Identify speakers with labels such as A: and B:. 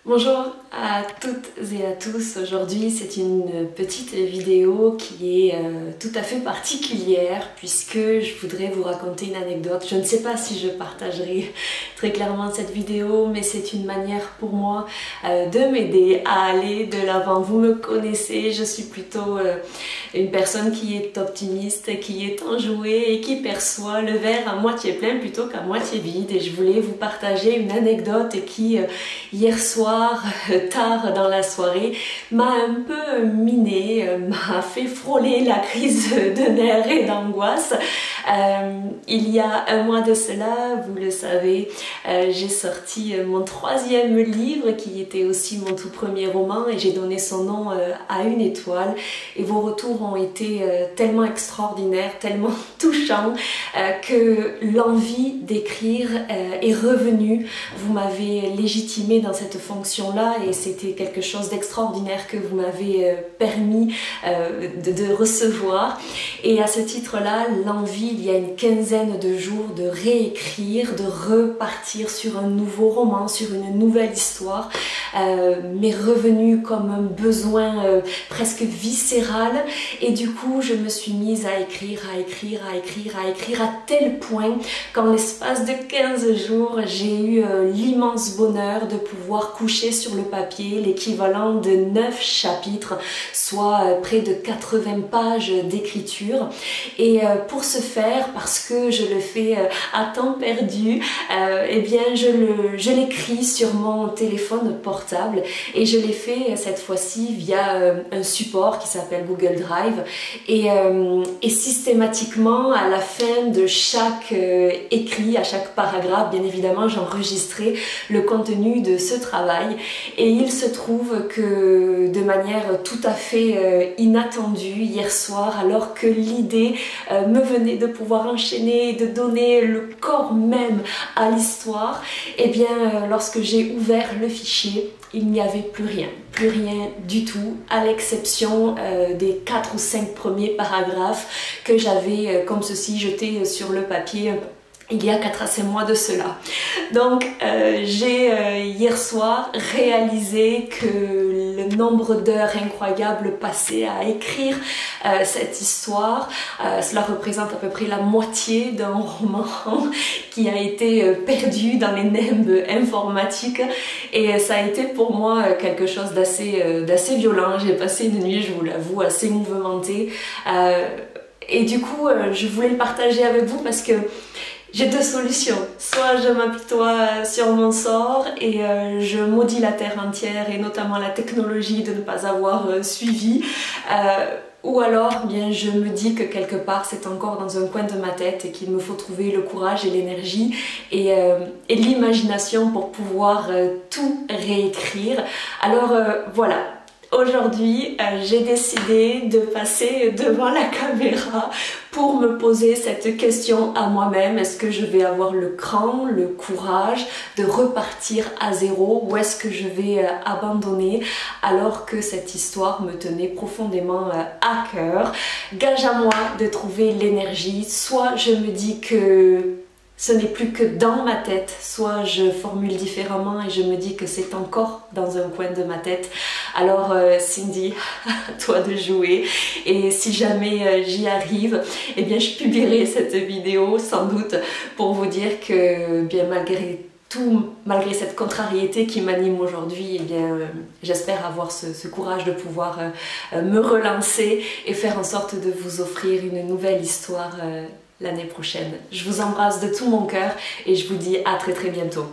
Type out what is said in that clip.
A: Bonjour à toutes et à tous. Aujourd'hui, c'est une petite vidéo qui est tout à fait particulière puisque je voudrais vous raconter une anecdote. Je ne sais pas si je partagerai très clairement cette vidéo, mais c'est une manière pour moi de m'aider à aller de l'avant. Vous me connaissez, je suis plutôt une personne qui est optimiste, qui est enjouée et qui perçoit le verre à moitié plein plutôt qu'à moitié vide. Et je voulais vous partager une anecdote qui, hier soir, tard dans la soirée, m'a un peu minée, m'a fait frôler la crise de nerfs et d'angoisse. Il y a un mois de cela, vous le savez, j'ai sorti mon 3e livre qui était aussi mon tout premier roman et j'ai donné son nom à une étoile et vos retours ont été tellement extraordinaires, tellement touchants que l'envie d'écrire est revenue. Vous m'avez légitimée dans cette fonction-là et c'était quelque chose d'extraordinaire que vous m'avez permis de recevoir. Et à ce titre-là, l'envie, il y a une quinzaine de jours, de réécrire, de repartir sur un nouveau roman, sur une nouvelle histoire, m'est revenu comme un besoin presque viscéral. Et du coup, je me suis mise à écrire, à tel point qu'en l'espace de 15 jours, j'ai eu l'immense bonheur de pouvoir coucher sur le papier l'équivalent de 9 chapitres, soit près de 80 pages d'écriture. Et pour ce faire, parce que je le fais à temps perdu, eh bien je l'écris sur mon téléphone portable et je l'ai fait cette fois-ci via un support qui s'appelle Google Drive et systématiquement à la fin de chaque écrit, à chaque paragraphe, bien évidemment j'enregistrais le contenu de ce travail et il se trouve que de manière tout à fait inattendue hier soir, alors que l'idée me venait de pouvoir enchaîner et de donner le corps même à l'histoire, et bien lorsque j'ai ouvert le fichier, il n'y avait plus rien du tout, à l'exception des 4 ou 5 premiers paragraphes que j'avais comme ceci jetés sur le papier il y a 4 à 5 mois de cela. Donc j'ai hier soir réalisé que le nombre d'heures incroyables passées à écrire cette histoire, cela représente à peu près la moitié d'un roman qui a été perdu dans les nimbes informatiques et ça a été pour moi quelque chose d'assez violent. J'ai passé une nuit, je vous l'avoue, assez mouvementée et du coup je voulais le partager avec vous parce que j'ai 2 solutions. Soit je m'apitoie sur mon sort et je maudis la terre entière et notamment la technologie de ne pas avoir suivi. Ou alors bien, je me dis que quelque part c'est encore dans un coin de ma tête et qu'il me faut trouver le courage et l'énergie et l'imagination pour pouvoir tout réécrire. Alors voilà. Aujourd'hui, j'ai décidé de passer devant la caméra pour me poser cette question à moi-même. Est-ce que je vais avoir le cran, le courage de repartir à zéro ou est-ce que je vais abandonner alors que cette histoire me tenait profondément à cœur? Gage à moi de trouver l'énergie. Soit je me dis que ce n'est plus que dans ma tête, soit je formule différemment et je me dis que c'est encore dans un coin de ma tête. Alors Cindy, à toi de jouer et si jamais j'y arrive, eh bien je publierai cette vidéo sans doute pour vous dire que bien malgré tout, malgré cette contrariété qui m'anime aujourd'hui, eh bien j'espère avoir ce courage de pouvoir me relancer et faire en sorte de vous offrir une nouvelle histoire l'année prochaine. Je vous embrasse de tout mon cœur et je vous dis à très bientôt.